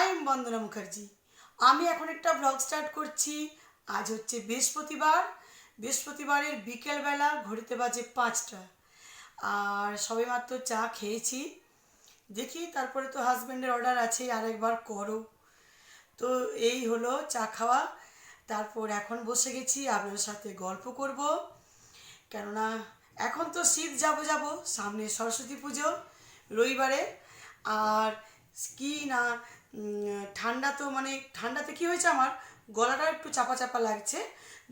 M বন্দনা মুখার্জি। আমি এখন একটা ব্লগ স্টার্ট করছি। আজ হচ্ছে বৃহস্পতিবারের বিকেলবেলা, ঘড়িতে বাজে 5টা। আর সবেমাত্র চা খেয়েছি। দেখি তারপরে তো হাজব্যান্ডের অর্ডার আছে আর একবার করো। তো এই হলো চা খাওয়া। তারপর এখন বসে গেছি আপনার সাথে গল্প করব, কেননা এখন তো শীত যাব সামনে সরস্বতী পুজো রবিবারে। আর কি না ঠান্ডা তো মানে ঠান্ডাতে কি হয়েছে, আমার গলাটা একটু চাপা চাপা লাগছে,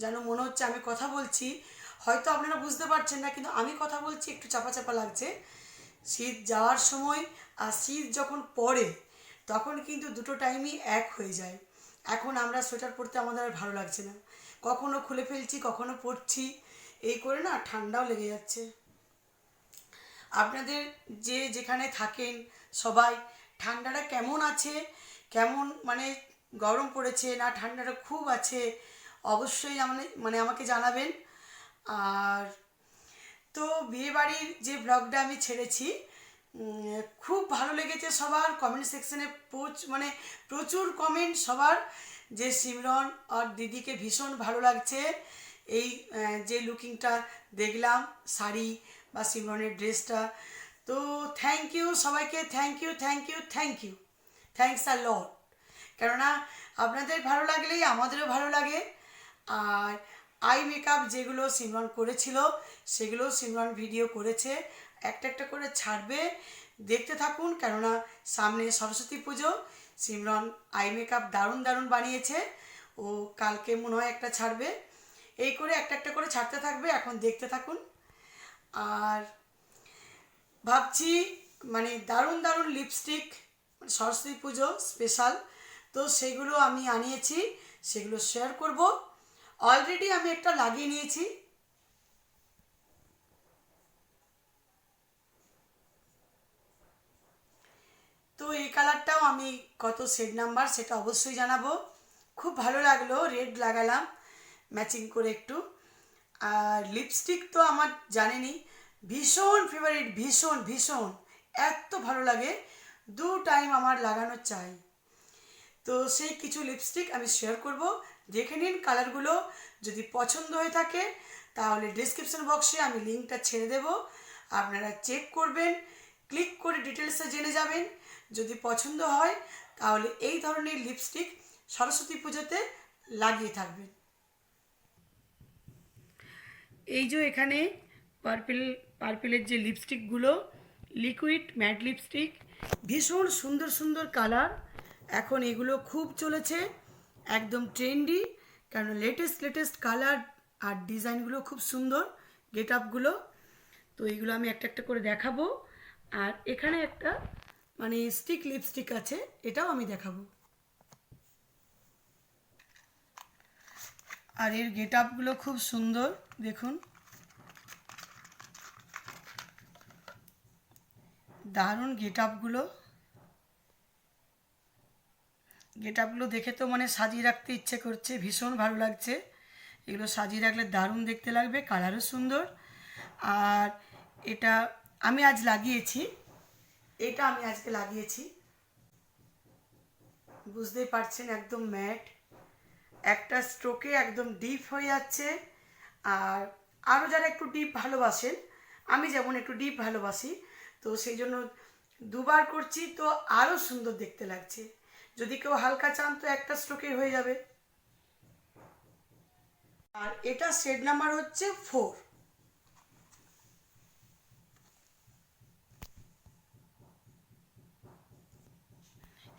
যেন মনে হচ্ছে আমি কথা বলছি, হয়তো আপনারা বুঝতে পারছেন না, কিন্তু আমি কথা বলছি একটু চাপা চাপা লাগছে। শীত যাওয়ার সময় আর শীত যখন পড়ে তখন কিন্তু দুটো টাইমই এক হয়ে যায়। এখন আমরা সোয়েটার পরতে আমাদের আর ভালো লাগছে না, কখনো খুলে ফেলছি কখনো পরছি, এই করে না ঠান্ডাও লেগে যাচ্ছে। আপনাদের যে যেখানে থাকেন সবাই ঠান্ডাটা কেমন আছে, কেমন মানে গরম পড়েছে না ঠান্ডাটা খুব আছে, অবশ্যই আমাকে জানাবেন। আর তো বিয়েবাড়ির যে ব্লগটা আমি ছেড়েছি, খুব ভালো লেগেছে সবার। কমেন্ট সেকশনে প্রচুর কমেন্ট সবার, যে সিমরন আর দিদিকে ভীষণ ভালো লাগছে। এই যে লুকিংটা দেখলাম, শাড়ি বা সিমরনের ড্রেসটা, তো থ্যাংক ইউ সবাইকে, thank you thank you thank you, thanks a lot. কেননা আপনাদের ভালো লাগলেই আমাদেরও ভালো লাগে। আর আই মেকআপ যেগুলো সিমরন করেছিল সেগুলো সিমরন ভিডিও করেছে, একটা একটা করে ছাড়বে, দেখতে থাকুন। কেননা সামনে সরস্বতী পুজো, সিমরন আই মেকআপ দারুণ দারুণ বানিয়েছে, ও কালকে মনে হয় একটা ছাড়বে। এই করে একটা একটা করে ছাড়তে থাকবে, এখন দেখতে থাকুন। আর ভাবছি দারুণ দারুণ লিপস্টিক, সরস্বতী পুজো স্পেশাল, তো সেগুলো আমি আনিয়েছি, সেগুলো শেয়ার করব। অলরেডি আমি একটা লাগিয়ে নিয়েছি। তো এই কালারটাও আমি কত শেড নাম্বার সেটা অবশ্যই জানাবো। খুব ভালো লাগলো, রেড লাগালাম ম্যাচিং করে একটু। আর লিপস্টিক তো আমার জানেনই ভীষণ ফেভারিট, ভীষণ ভীষণ, এত ভালো লাগে, দু টাইম আমার লাগানো চাই। তো সেই কিছু লিপস্টিক আমি শেয়ার করব, দেখে নিন কালারগুলো। যদি পছন্দ হয়ে থাকে তাহলে ডিসক্রিপশন বক্সে আমি লিঙ্কটা ছেড়ে দেব, আপনারা চেক করবেন, ক্লিক করে ডিটেলসে জেনে যাবেন। যদি পছন্দ হয় তাহলে এই ধরনের লিপস্টিক সরস্বতী পুজোতে লাগিয়ে থাকবেন। এই যে এখানে পার্পেলের যে লিপস্টিকগুলো, লিকুইড ম্যাট লিপস্টিক, ভীষণ সুন্দর সুন্দর কালার, এখন এগুলো খুব চলেছে, একদম ট্রেন্ডি, কারণ লেটেস্ট কালার আর ডিজাইনগুলো খুব সুন্দর, গেট আপগুলো। তো এইগুলো আমি একটা একটা করে দেখাবো। আর এখানে একটা স্টিক লিপস্টিক আছে, এটাও আমি দেখাবো। আর এর গেট আপগুলো খুব সুন্দর, দেখুন দারুণ গেট আপগুলো দেখে তো সাজিয়ে রাখতে ইচ্ছে করছে, ভীষণ ভালো লাগছে। এগুলো সাজিয়ে রাখলে দারুণ দেখতে লাগবে, কালারও সুন্দর। আর এটা আমি আজ লাগিয়েছি, আমি আজকে লাগিয়েছি, বুঝতেই পারছেন একদম ম্যাট, একটা স্ট্রোকে একদম ডিপ হয়ে যাচ্ছে। আর আরও যারা একটু ডিপ ভালোবাসেন, আমি যেমন একটু ডিপ ভালোবাসি, তো সেই জন্য দুবার করছি, তো আরও সুন্দর দেখতে লাগছে। যদি কেউ হালকা চান তো একটা স্ট্রোকে হয়ে যাবে। আর এটা শেড নাম্বার হচ্ছে 4।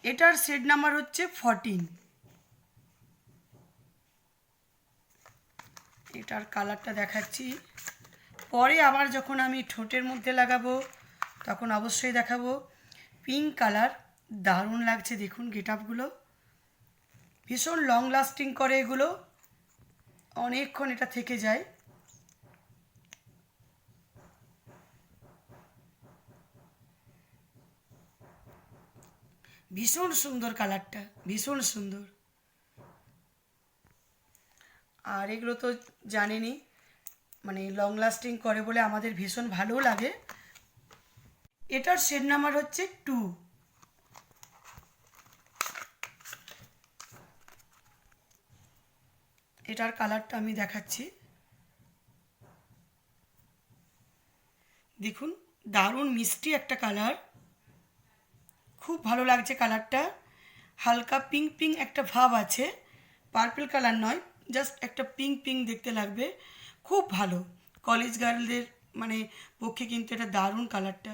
এটার শেড নাম্বার হচ্ছে 14। এটার কালারটা দেখাচ্ছি, পরে আবার যখন আমি ঠোঁটের মধ্যে লাগাবো তখন অবশ্যই দেখাবো। পিঙ্ক কালার, দারুণ লাগছে, দেখুন গেট আপগুলো ভীষণ লং লাস্টিং করে, এগুলো অনেকক্ষণ এটা থেকে যায়। ভীষণ সুন্দর কালারটা, ভীষণ সুন্দর। আর এগুলো তো জানেনই লং লাস্টিং করে বলে আমাদের ভীষণ ভালোও লাগে। এটার শেড নাম্বার হচ্ছে 2। এটার কালারটা আমি দেখাচ্ছি। দেখুন, দারুণ মিষ্টি একটা কালার, খুব ভালো লাগছে কালারটা। হালকা পিঙ্ক পিঙ্ক একটা ভাব আছে, পার্পল কালার নয়, জাস্ট একটা পিঙ্ক পিঙ্ক দেখতে লাগবে। খুব ভালো, কলেজ গার্লদের মানে পক্ষে কিন্তু এটা দারুণ কালারটা।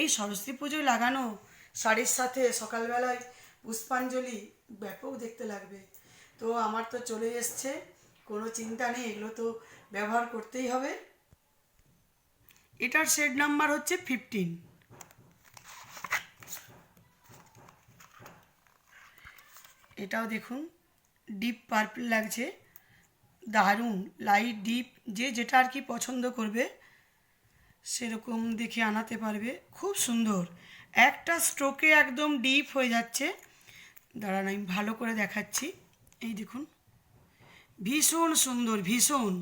এই সরস্বতী পুজোয় লাগানো শাড়ির সাথে সকালবেলায় পুষ্পাঞ্জলি ব্যাপক দেখতে লাগবে। তো আমার তো চলে এসছে, কোনো চিন্তা নেই, এগুলো তো ব্যবহার করতেই হবে। এটার শেড নাম্বার হচ্ছে 15। এটাও দেখুন ডিপ পার্পল লাগছে, দারুণ লাইট ডিপ, যে যেটা আর কি পছন্দ করবে সেরকম দেখে আনাতে পারবে। খুব সুন্দর, একটা স্ট্রোকে একদম ডিপ হয়ে যাচ্ছে। দাঁড়ান আমি ভালো করে দেখাচ্ছি। এই দেখুন, ভীষণ সুন্দর, ভীষণ।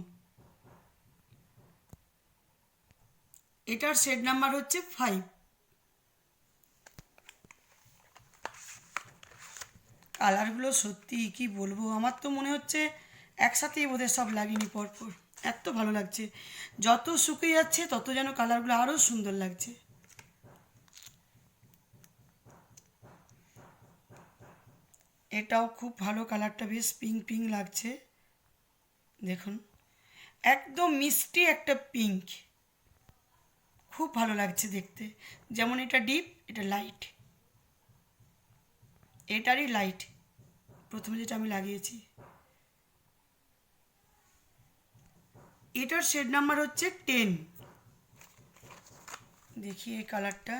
এটার শেড নাম্বার হচ্ছে 5। কালারগুলো সত্যি কি বলবো, আমার তো মনে হচ্ছে একসাথেই বোধহয় সব লাগিনি পরপর, এত ভালো লাগছে। যত শুকিয়ে যাচ্ছে তত যেন কালারগুলো আরও সুন্দর লাগছে। এটাও খুব ভালো কালারটা, বেশ পিঙ্ক পিঙ্ক লাগছে। দেখুন, একদম মিষ্টি একটা পিঙ্ক, খুব ভালো লাগছে দেখতে। যেমন এটা ডিপ, এটা লাইট, এটারই লাইট প্রথমে যেটা আমি লাগিয়েছি। এটার শেড নাম্বার হচ্ছে 10। দেখি এই কালারটা,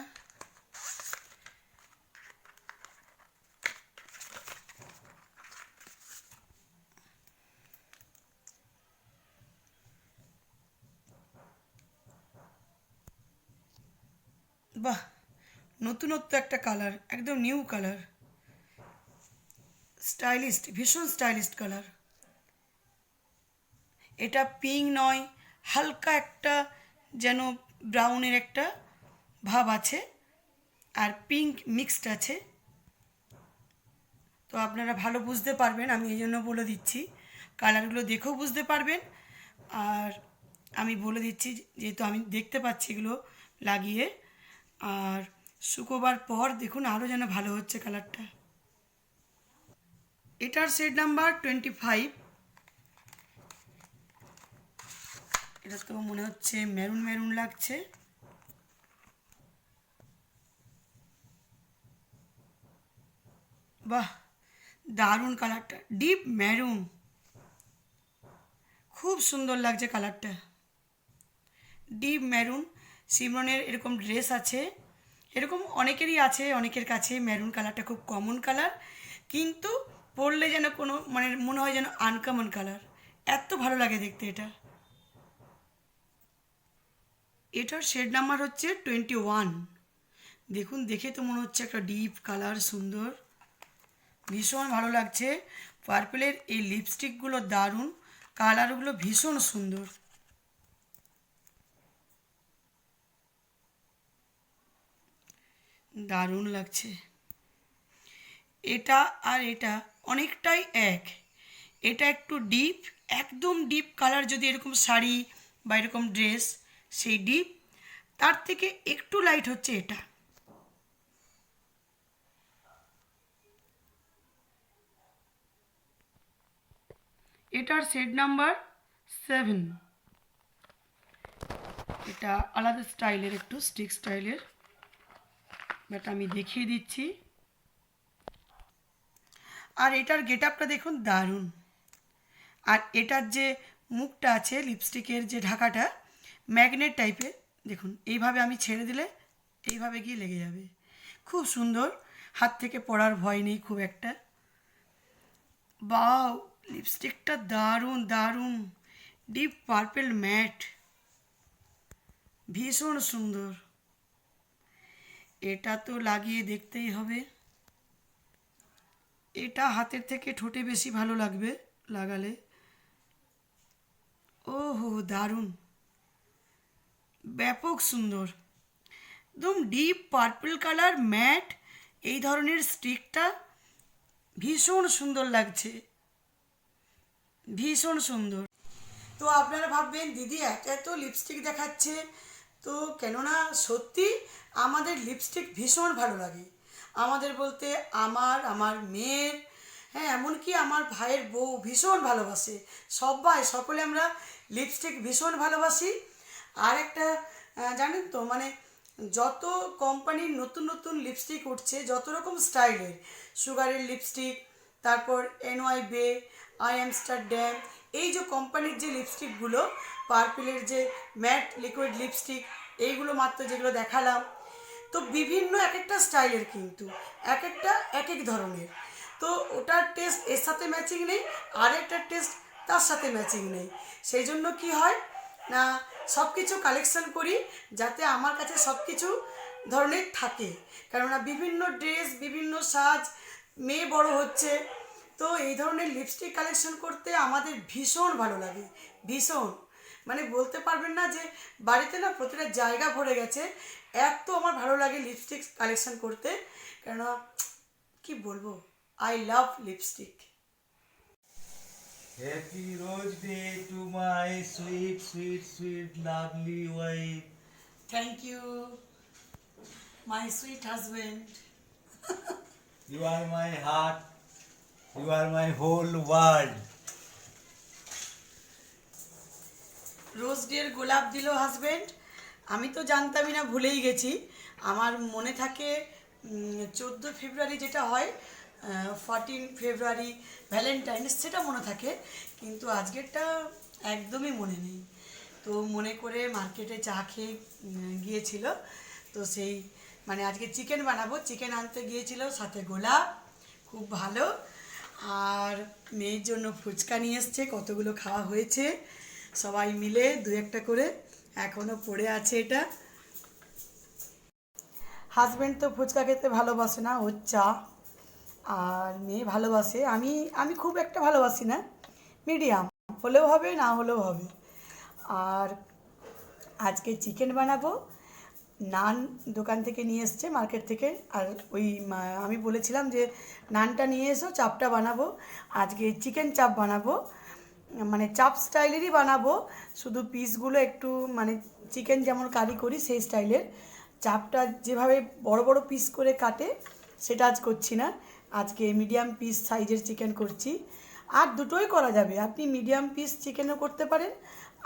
বাহ, নতুনত্ব একটা কালার, একদম নিউ কালার, স্টাইলিস্ট, ভীষণ স্টাইলিস্ট কালার। এটা পিঙ্ক নয়, হালকা একটা যেন ব্রাউনের একটা ভাব আছে, আর পিঙ্ক মিক্সড আছে। তো আপনারা ভালো বুঝতে পারবেন, আমি এই জন্য বলে দিচ্ছি, কালারগুলো দেখেও বুঝতে পারবেন। আর আমি বলে দিচ্ছি যেহেতু আমি দেখতে পাচ্ছি এগুলো লাগিয়ে, আর শুকোবার পর দেখুন আরও যেন ভালো হচ্ছে কালারটা। এটার শেড নাম্বার 25। এটা তো মনে হচ্ছে মেরুন মেরুন লাগছে। বাহ, দারুণ কালারটা, ডিপ মেরুন, খুব সুন্দর লাগছে কালারটা, ডিপ মেরুন। সিমরনের এরকম ড্রেস আছে, এরকম অনেকেরই আছে, অনেকের কাছে মেরুন কালারটা খুব কমন কালার, কিন্তু পরলে যেন কোনো মানে মনে হয় যেন আনকমন কালার, এত ভালো লাগে দেখতে এটা। এটার শেড নাম্বার হচ্ছে 21। দেখুন, দেখে তো মনে হচ্ছে একটা ডিপ কালার, সুন্দর, ভীষণ ভালো লাগছে। পার্পেলের এই লিপস্টিকগুলো দারুণ, কালারগুলো ভীষণ সুন্দর। দারুণ লাগছে এটা, আর এটা অনেকটাই এক। এটা একটু ডিপ, একদম ডিপ কালার, যদি এরকম শাড়ি বা এরকম ড্রেস সেই ডিপ, তার থেকে একটু লাইট হচ্ছে এটা। এটার শেড নাম্বার 7। এটা আলাদা স্টাইলের, একটু স্টিক স্টাইলের, বাট আমি দেখিয়ে দিচ্ছি। আর এটার গেট আপটা দেখুন, দারুণ। আর এটার যে মুখটা আছে, লিপস্টিকের যে ঢাকাটা, ম্যাগনেট টাইপের, দেখুন এইভাবে আমি ছেড়ে দিলে এইভাবে গিয়ে লেগে যাবে, খুব সুন্দর, হাত থেকে পড়ার ভয় নেই খুব একটা। বাও, লিপস্টিকটা দারুণ দারুণ, ডিপ পার্পল ম্যাট, ভীষণ সুন্দর। এটা তো লাগিয়ে দেখতেই হবে, এটা হাতের থেকে ঠোঁটে বেশি ভালো লাগবে লাগালে। ওহো, দারুণ, ব্যাপক সুন্দর, একদম ডিপ পার্পল কালার ম্যাট, এই ধরনের স্টিকটা ভীষণ সুন্দর লাগছে। ভীষণ সুন্দর। তো আপনারা ভাববেন দিদি এত এত লিপস্টিক দেখাচ্ছে, তো কেননা সত্যি আমাদের লিপস্টিক ভীষণ ভালো লাগে। আমাদের বলতে আমার মেয়ের, হ্যাঁ এমনকি আমার ভাইয়ের বউ ভীষণ ভালোবাসে। সকলে আমরা লিপস্টিক ভীষণ ভালোবাসি। আর একটা জানেন তো মানে যত কোম্পানির নতুন নতুন লিপস্টিক উঠছে, যত রকম স্টাইলের, সুগারের লিপস্টিক, তারপর এনওয়াই বে, আই আমস্টারড্যাম, এই যে কোম্পানির যে লিপস্টিকগুলো, পার্পেলের যে ম্যাট লিকুইড লিপস্টিক, এইগুলো মাত্র যেগুলো দেখালাম, তো বিভিন্ন এক একটা স্টাইলের, কিন্তু এক একটা এক এক ধরনের। তো ওটার টেস্ট এর সাথে ম্যাচিং নেই, আর একটা টেস্ট তার সাথে ম্যাচিং নেই। সেই জন্য কি হয় না, সব কিছু কালেকশন করি যাতে আমার কাছে সব কিছু ধরনের থাকে। কেননা বিভিন্ন ড্রেস, বিভিন্ন সাজ, মেয়ে বড় হচ্ছে, তো এই ধরনের লিপস্টিক কালেকশন করতে আমাদের ভীষণ ভালো লাগে, ভীষণ। মানে বলতে পারবেন না যে বাড়িতে না প্রতিটা জায়গা ভরে গেছে, এত আমার ভালো লাগে লিপস্টিক কালেকশন করতে। কেননা কি বলবো, I love lipstick. Happy Rose Day to my sweet, sweet, sweet, lovely wife. Thank you my sweet husband. You are my heart. You are my whole world. Rose ডের গোলাপ দিল হাজবেন্ড। আমি তো জানতামই না, ভুলেই গেছি। আমার মনে থাকে 14 ফেব্রুয়ারি যেটা হয়, 14 ফেব্রুয়ারি ভ্যালেন্টাইন্স, সেটা মনে থাকে, কিন্তু আজকেরটা একদমই মনে নেই। তো মনে করে মার্কেটে চা খেয়ে গিয়েছিল, তো সেই মানে আজকে চিকেন বানাবো, চিকেন আনতে গিয়েছিল, সাথে গোলাপ, খুব ভালো। আর মেয়ের জন্য ফুচকা নিয়ে এসছে, কতগুলো খাওয়া হয়েছে সবাই মিলে, দু একটা করে এখনও পড়ে আছে এটা। হাজব্যান্ড তো ফুচকা খেতে ভালোবাসে না, ওর চা। আর মেয়ে ভালোবাসে, আমি আমি খুব একটা ভালোবাসি না, মিডিয়াম, হলেও হবে না হলেও হবে। আর আজকে চিকেন বানাবো, নান দোকান থেকে নিয়ে এসছে, মার্কেট থেকে। আর ওই আমি বলেছিলাম যে নানটা নিয়ে এসো, চাপটা বানাবো। আজকে চিকেন চাপ বানাবো, মানে চাপ স্টাইলেরই বানাবো, শুধু পিসগুলো একটু মানে চিকেন যেমন কারি করি সেই স্টাইলের। চাপটা যেভাবে বড় বড় পিস করে কাটে সেটা আজ করছি না, আজকে মিডিয়াম পিস সাইজের চিকেন করছি। আর দুটোই করা যাবে, আপনি মিডিয়াম পিস চিকেনও করতে পারেন,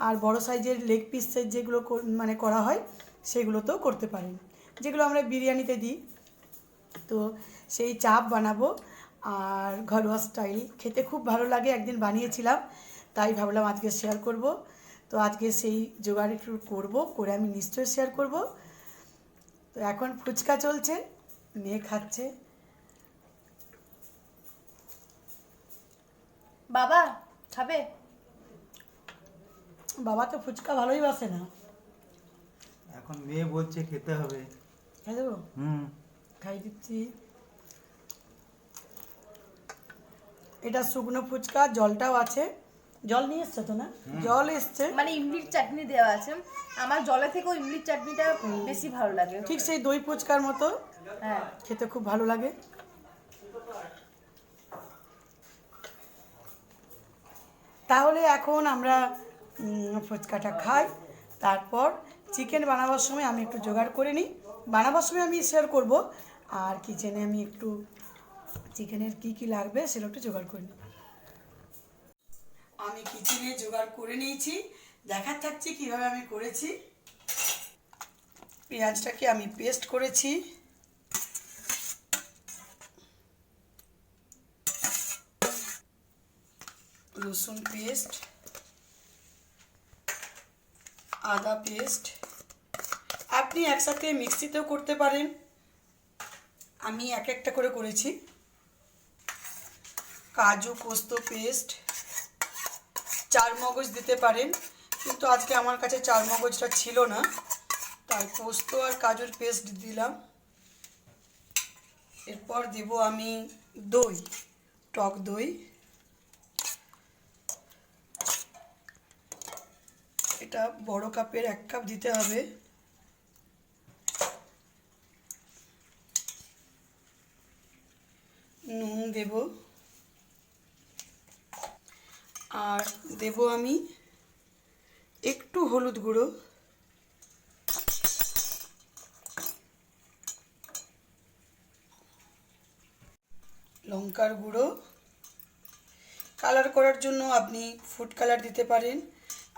আর বড় সাইজের লেগ পিসের যেগুলো মানে করা হয় সেগুলোতেও করতে পারেন, যেগুলো আমরা বিরিয়ানিতে দিই। তো সেই চাপ বানাবো, আর ঘরোয়া স্টাইল খেতে খুব ভালো লাগে, একদিন বানিয়েছিলাম, তাই ভাবলাম আজকে শেয়ার করব। তো আজকে সেই জোগাড় একটু করবো, করে আমি নিশ্চয়ই শেয়ার করব। তো এখন ফুচকা চলছে, মেয়ে খাচ্ছে। বাবা খাবে? বাবা তো ফুচকা ভালোই বাসে না। এখন মেয়ে বলছে খেতে হবে। খাই দেবো? হুম। খাই দিচ্ছি। এটা শুকনো ফুচকা, জলটাও আছে। জল নিয়ে এসছে তো না? জল এসছে। মানে ইমলির চাটনি দেওয়া আছে, আমার জলে থেকেও ইমলির চাটনিটা বেশি ভালো লাগে। ঠিক সেই দই ফুচকার মতো, হ্যাঁ খেতে খুব ভালো লাগে। তাহলে এখন আমরা ফুচকাটা খাই, তারপর চিকেন বানাবার সময় আমি একটু জোগাড় করে নিই। বানাবার সময় আমি শেয়ার করব, আর কিচেনে আমি একটু চিকেনের কি কি লাগবে সেটা একটু জোগাড় করে নিই। আমি কিচেনে জোগাড় করে নিয়েছি, দেখার থাকছি কীভাবে আমি করেছি। পেঁয়াজটাকে আমি পেস্ট করেছি, রসুন পেস্ট, আদা পেস্ট, আপনি একসাথে মিক্সিতেও করতে পারেন, আমি এক একটা করে করেছি। কাজু পোস্ত পেস্ট, চারমগজ দিতে পারেন, কিন্তু আজকে আমার কাছে চারমগজটা ছিল না, তাই পোস্ত আর কাজুর পেস্ট দিলাম। এরপর দেব আমি দই, টক দই। এটা বড় কাপের 1 কাপ দিতে হবে। নুন দেব, আর দেব আমি একটু হলুদ গুঁড়ো, লঙ্কার গুঁড়ো, কালার করার জন্য আপনি ফুড কালার দিতে পারেন,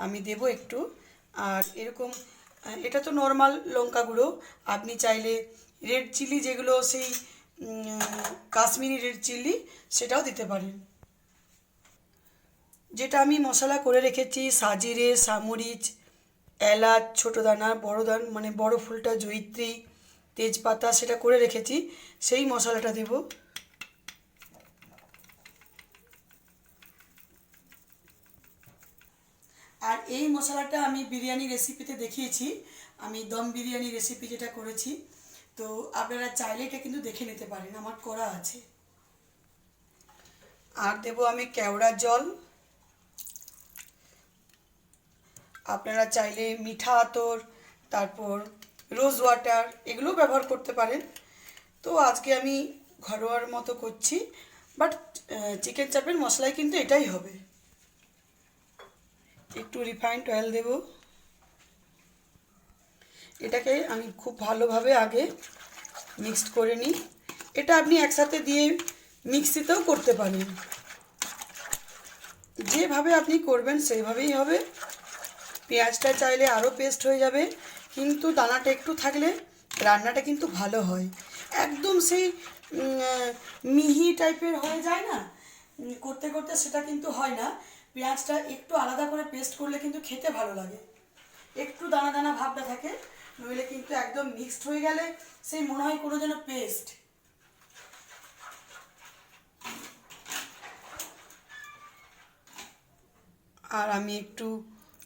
আমি দেব একটু। আর এরকম এটা তো নর্মাল লঙ্কা গুঁড়ো, আপনি চাইলে রেড চিলি যেগুলো সেই কাশ্মীরি রেড চিলি সেটাও দিতে পারেন। যেটা আমি মশলা করে রেখেছি সাজিরে, সামরিচ, এলাচ, ছোটো দানা, বড় দানা মানে বড় ফুলটা জয়িত্রী, তেজপাতা, সেটা করে রেখেছি, সেই মশলাটা দেব। আর এই মশলাটা আমি বিরিয়ানি রেসিপিতে দেখিয়েছি, আমি দম বিরিয়ানি রেসিপি যেটা করেছি, তো আপনারা চাইলে এটা কিন্তু দেখে নিতে পারেন, আমার করা আছে। আর দেব আমি কেওড়া জল, আপনারা চাইলে মিঠা আতর, তারপর রোজ ওয়াটার এগুলো ব্যবহার করতে পারেন। তো আজকে আমি ঘরোয়ার মতো করছি, বাট চিকেন চাপের মশলায় কিন্তু এটাই হবে। একটু রিফাইন্ড অয়েল দেব। এটাকে আমি খুব ভালোভাবে আগে মিক্সড করে নিই। এটা আপনি একসাথে দিয়ে মিক্সিতেও করতে পারেন, যেভাবে আপনি করবেন সেইভাবেই হবে। পেঁয়াজটা চাইলে আরও পেস্ট হয়ে যাবে, কিন্তু দানাটা একটু থাকলে রান্নাটা কিন্তু ভালো হয়। একদম সেই মিহি টাইপের হয়ে যায় না, করতে করতে সেটা কিন্তু হয় না। পেঁয়াজটা একটু আলাদা করে পেস্ট করলে কিন্তু খেতে ভালো লাগে, একটু দানা দানা ভাবটা থাকে, নইলে কিন্তু একদম মিক্সড হয়ে গেলে সেই মনে হয় কোনো যেন পেস্ট। আর আমি একটু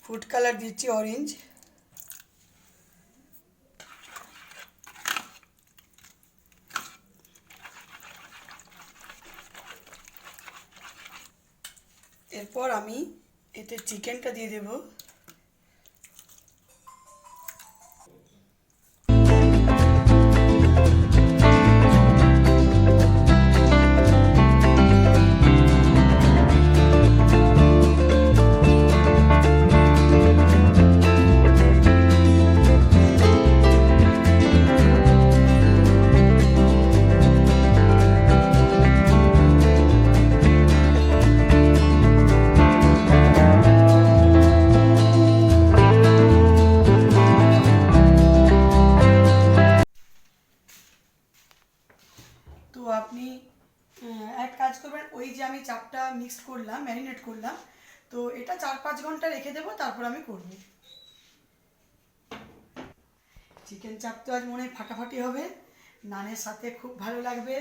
ফুড কালার দিচ্ছি অরেঞ্জ। এরপর আমি এতে চিকেনটা দিয়ে দেব। তো আপনি এক কাজ করবেন, ওই যে আমি চাপটা মিক্সড করলাম, ম্যারিনেট করলাম, তো এটা 4-5 ঘন্টা রেখে দেবো, তারপর আমি করব। চিকেন চাপ তো আজ মনে হয় ফাটাফাটি হবে, নানের সাথে খুব ভালো লাগবে।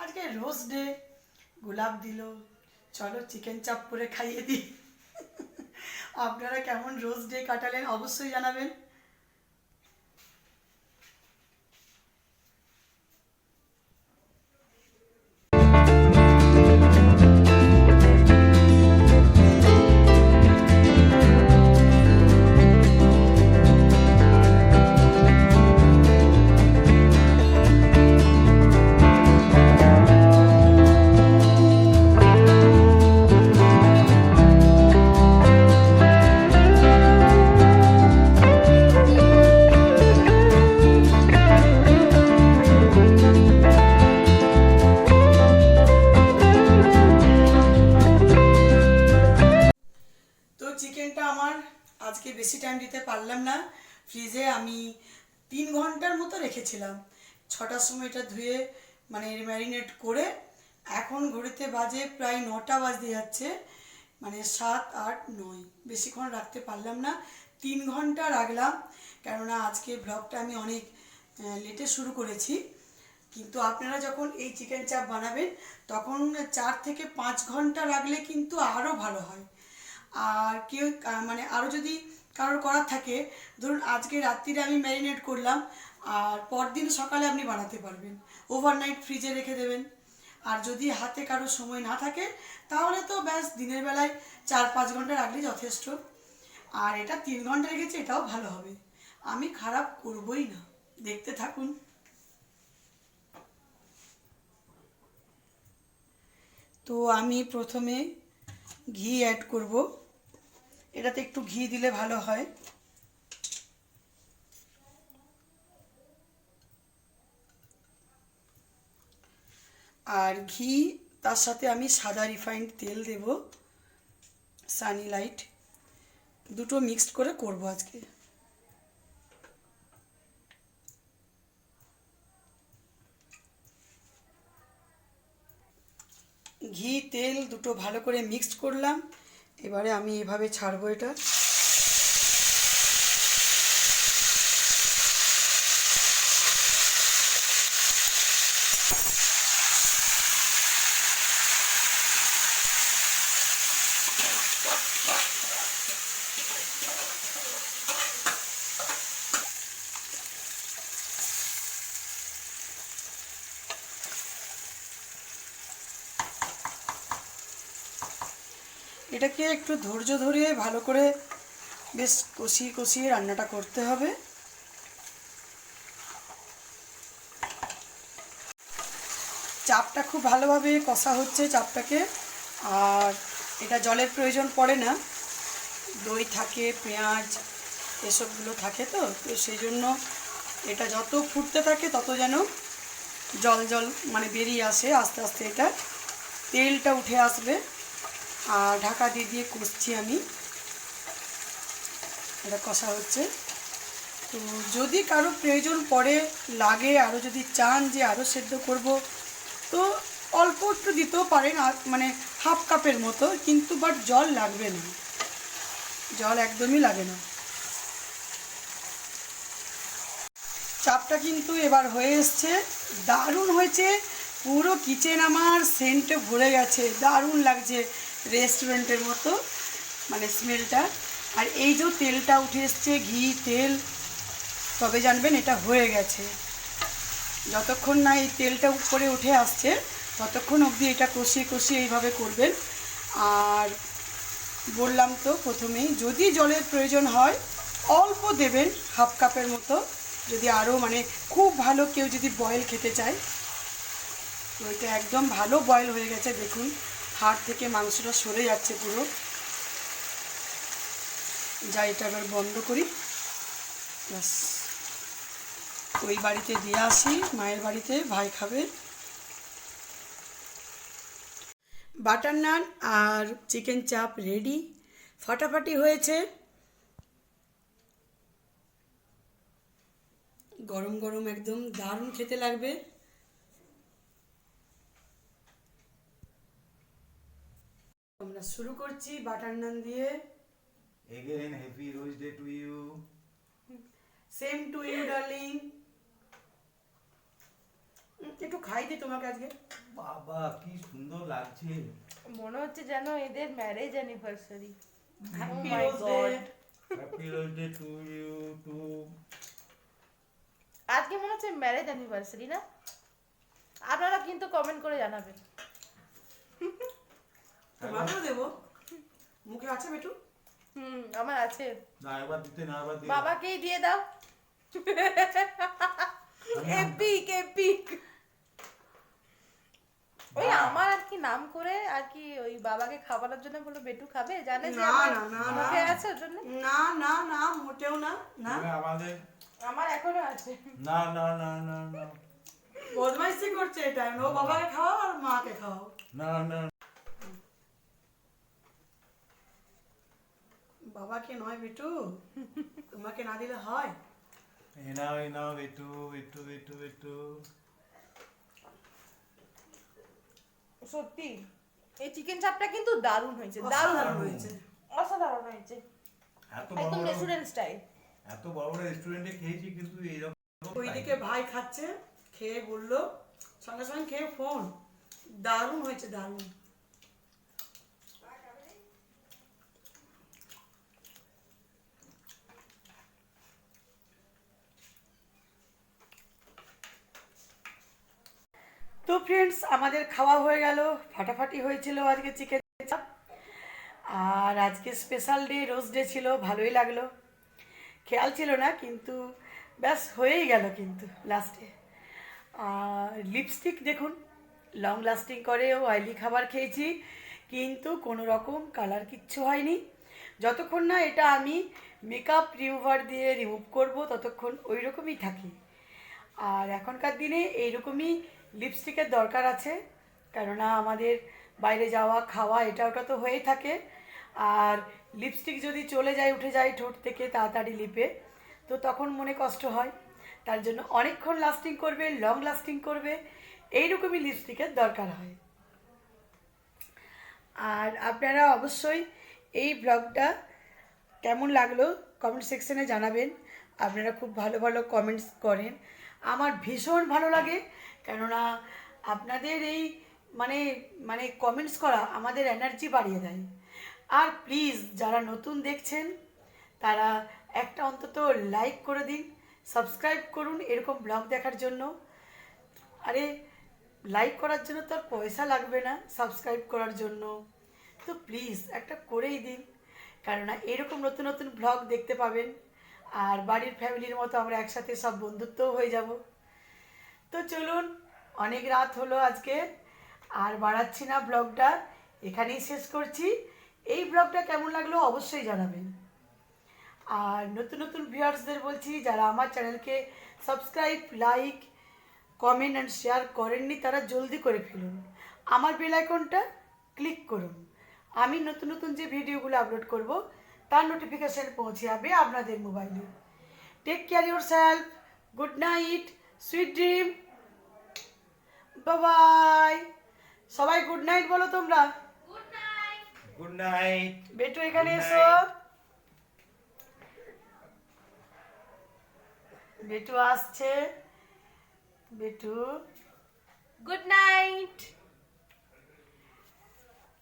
আজকে রোজ ডে, গোলাপ দিল, চলো চিকেন চাপ করে খাইয়ে দিই। আপনারা কেমন রোজ ডে কাটালেন অবশ্যই জানাবেন। তো চিকেনটা আমার আজকে বেশি টাইম দিতে পারলাম না, ফ্রিজে আমি 3 ঘন্টার মতো রেখেছিলাম। 6টার সময় এটা ধুয়ে মানে ম্যারিনেট করে, এখন ঘড়িতে বাজে প্রায় 9টা বাজতে যাচ্ছে, মানে 7, 8, 9, বেশিক্ষণ রাখতে পারলাম না, 3 ঘন্টা রাখলাম। কেননা আজকে ব্লগটা আমি অনেক লেটে শুরু করেছি, কিন্তু আপনারা যখন এই চিকেন চাপ বানাবেন তখন 4 থেকে 5 ঘন্টা রাখলে কিন্তু আরও ভালো হয়। আর কেউ মানে আরও যদি কারোর করার থাকে, ধরুন আজকে রাত্রিরে আমি ম্যারিনেট করলাম, আর পরদিন সকালে আপনি বানাতে পারবেন, ওভারনাইট ফ্রিজে রেখে দেবেন। আর যদি হাতে কারো সময় না থাকে তাহলে তো ব্যাস দিনের বেলায় 4-5 ঘন্টা রাখলেই যথেষ্ট। আর এটা 3 ঘন্টা রেখেছি, এটাও ভালো হবে, আমি খারাপ করবই না, দেখতে থাকুন। তো আমি প্রথমে ঘি অ্যাড করব। এটাতে একটু ঘি দিলে ভালো হয়। আর ঘি, তার সাথে আমি সাদা রিফাইন্ড তেল দেব, সানিলাইট, দুটো মিক্সড করে করব আজকে। ঘি তেল দুটো ভালো করে মিক্সড করলাম। এবারে আমি এভাবে ছাড়বো এটা। এটাকে একটু ধৈর্য ধরে ভালো করে বেশ কষিয়ে কষিয়ে রান্নাটা করতে হবে। চাপটা খুব ভালোভাবে কষা হচ্ছে চাপটাকে। আর এটা জলের প্রয়োজন পড়ে না, দই থাকে, পেঁয়াজ এসবগুলো থাকে, তো সেই জন্য এটা যত ফুটতে থাকে তত যেন জল জল মানে বেরিয়ে আসে, আস্তে আস্তে এটা তেলটা উঠে আসবে। আর ঢাকা দিয়ে দিয়ে কষছি আমি, এটা কষা হচ্ছে। তো যদি কারো প্রয়োজন পড়ে, লাগে, আরও যদি চান যে আরও সেদ্ধ করব, তো অল্প একটু দিতেও পারেন, মানে হাফ কাপের মতো, কিন্তু বাট জল লাগবে না, জল একদমই লাগে না। চাপটা কিন্তু এবার হয়ে এসছে, দারুণ হয়েছে। পুরো কিচেন আমার সেন্টে ভরে গেছে, দারুণ লাগছে, রেস্টুরেন্টের মতো মানে স্মেলটা। আর এই যে তেলটা উঠে এসছে, ঘি তেল, তবে জানবেন এটা হয়ে গেছে। যতক্ষণ না এই তেলটা উপরে উঠে আসছে ততক্ষণ অবধি এটা কষিয়ে কষিয়ে এইভাবে করবেন। আর বললাম তো প্রথমেই, যদি জলের প্রয়োজন হয় অল্প দেবেন, হাফ কাপের মতো। যদি আরও মানে খুব ভালো কেউ যদি বয়েল খেতে চায়, তো এটা একদম ভালো বয়েল হয়ে গেছে। দেখুন হাড় থেকে মাংসটা সরে যাচ্ছে পুরো। যা এটা এবার বন্ধ করি, ব্যাস ওই বাড়িতে দিয়ে আসি, মায়ের বাড়িতে, ভাই খাবে। বাটার নান আর চিকেন চাপ রেডি, ফাটাফাটি হয়েছে। গরম গরম একদম দারুণ খেতে লাগবে। আমরা শুরু করছি বাটার নান দিয়ে। Again, happy Rose Day to you. Same to you darling. একটু খাই দি তোমাকে আজকে। বাবা কি সুন্দর লাগছে। মনে হচ্ছে যেন এদের marriage anniversary. Happy my rose day. God. Happy Rose Day to you too. আজকে মনে হচ্ছে ম্যারেজ অ্যানিভার্সারি না? আপনারা কিন্তু কমেন্ট করে জানাবেন। তোমাকেও দেবো, মুখে আছে বেটু? আমার আছে। না একবার দিতে, না একবার দিতে। বাবাকেই দিয়ে দাও। Epic epic. ওই আমার আর কি নাম করে আর কি ওই বাবাকে খাওয়ানোর জন্য বলে বেটু খাবে, জানে যে না, আমার না, না, না। মুখে আছে ওর জন্য। না না না, মোটেও না। না, আমাদের আমার এখনো আছে। না না না না না বদমাইশি করছে এটা। ও বাবাকে খাওয়াও আর মাকে খাওয়াও। না না। বাবাকে নয় বেটু, তোমাকে না দিলে হয়? এ নাও একটু একটু একটু একটু। সত্যি এই চিকেন চাপটা কিন্তু দারুণ হয়েছে, অসাধারণ দারুণ হয়েছে। অসাধারণ হয়েছে, এত বড় একদম বড় রেস্টুরেন্ট স্টাইল। এত বড় বড় রেস্টুরেন্টে খেয়েছি, কিন্তু এইরকম ওইদিকে ভাই খাচ্ছে, খেয়ে বললো, সঙ্গে সঙ্গে খেয়ে ফোন, দারুণ হয়েছে, দারুণ। তো ফ্রেন্ডস, আমাদের খাওয়া হয়ে গেল, ফাটাফাটি হয়েছিল আজকে চিকেন চাপ। আর আজকে স্পেশাল ডে, রোজ ডে ছিল, ভালোই লাগলো। খেয়াল ছিল না, কিন্তু ব্যাস হয়েই গেল কিন্তু লাস্টে। আর লিপস্টিক দেখুন, লং লাস্টিং করে, অয়েলি খাবার খেয়েছি কিন্তু কোনো রকম কালার কিচ্ছু হয়নি। যতক্ষণ না এটা আমি মেকআপ রিমুভার দিয়ে রিমুভ করব ততক্ষণ ওই রকমই থাকি। আর এখনকার দিনে এইরকমই লিপস্টিকের দরকার আছে, কেননা আমাদের বাইরে যাওয়া খাওয়া এটা ওটা তো হয়েই থাকে। আর লিপস্টিক যদি চলে যায়, উঠে যায় ঠোঁট থেকে তাড়াতাড়ি লিপে, তো তখন মনে কষ্ট হয়। তার জন্য অনেকক্ষণ লাস্টিং করবে, লং লাস্টিং করবে, এইরকমই লিপস্টিকের দরকার হয়। আর আপনারা অবশ্যই এই ব্লগটা কেমন লাগলো কমেন্ট সেকশনে জানাবেন। আপনারা খুব ভালো ভালো কমেন্টস করেন, আমার ভীষণ ভালো লাগে, কেননা আপনাদের এই মানে মানে কমেন্টস করা আমাদের এনার্জি বাড়িয়ে দেয়। আর প্লিজ যারা নতুন দেখছেন তারা একটা অন্তত লাইক করে দিন, সাবস্ক্রাইব করুন এরকম ব্লগ দেখার জন্য। আরে লাইক করার জন্য তো আর পয়সা লাগবে না, সাবস্ক্রাইব করার জন্য তো প্লিজ একটা করেই দিন, কেননা এরকম নতুন নতুন ব্লগ দেখতে পাবেন। আর বাড়ির ফ্যামিলির মতো আমরা একসাথে সব বন্ধুত্বও হয়ে যাব। তো চলুন, অনেক রাত হলো আজকে, আর বাড়াচ্ছি না, ব্লগটা এখানেই শেষ করছি। এই ব্লগটা কেমন লাগলো অবশ্যই জানাবেন। আর নতুন নতুন ভিউয়ার্সদের বলছি, যারা আমার চ্যানেলকে subscribe, like, comment and share করেননি তারা জলদি করে ফেলুন, আমার বেল আইকনটা ক্লিক করুন। আমি নতুন নতুন যে ভিডিওগুলো আপলোড করব তার নোটিফিকেশান পৌঁছে যাবে আপনাদের মোবাইলে। Take care yourself, good night, sweet dream, bye. সবাই গুড নাইট বলো তোমরা। Good night. বেটু এখানে Good এসো। night. বেটু আসছে, বেটু গুড নাইট।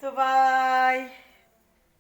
তো বাই।